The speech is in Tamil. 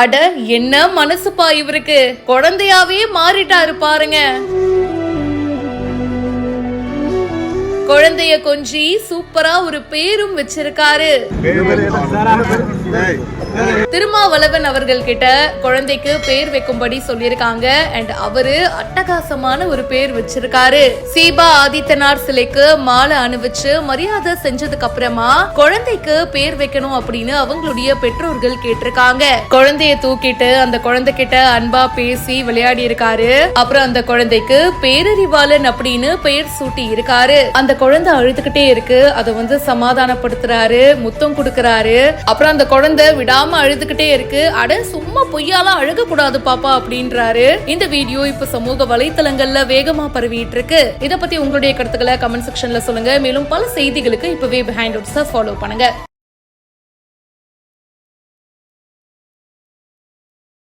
அட என்ன மனசுப்பா இவருக்கு, குழந்தையாவே மாறிட்டாரு பாருங்க. குழந்தைய கொஞ்சி சூப்பரா ஒரு பேரும் வச்சிருக்காரு. திருமாவளவன் அவர்கள் கிட்ட குழந்தைக்கு பேர் வைக்கும்படி சொல்லியிருக்காங்க. அண்ட் அவரு அட்டகாசமான ஒரு பேர் வச்சிருக்காரு. சீபா ஆதித்தனார் சிலைக்கு மாலை அணிவிச்சு மரியாதை செஞ்சதுக்கு அப்புறமா குழந்தைக்கு பேர் வைக்கணும் அப்படின்னு அவங்களுடைய பெற்றோர்கள் கேட்டிருக்காங்க. குழந்தைய தூக்கிட்டு அந்த குழந்தை கிட்ட அன்பா பேசி விளையாடி இருக்காரு. அப்புறம் அந்த குழந்தைக்கு பேரறிவாளன் அப்படின்னு பெயர் சூட்டி இருக்காரு. அந்த குழந்தை அழுதுகிட்டே இருக்கு. அதை சமாதானப்படுத்துறாரு, முத்தம் கொடுக்கறாரு. அப்புறம் அந்த குழந்தை விடாம அழுதுகிட்டே இருக்கு. அட சும்மா பொய்யாலாம் அழுக கூடாது பாப்பா அப்படின்றாரு. இந்த வீடியோ இப்ப சமூக வலைத்தளங்கள்ல வேகமா பரவிட்டு இருக்கு. இத பத்தி உங்களுடைய கருத்துக்களை கமெண்ட் செக்ஷன்ல சொல்லுங்க. மேலும் பல செய்திகளுக்கு இப்பவே பிஹைண்ட் ஃபாலோ பண்ணுங்க.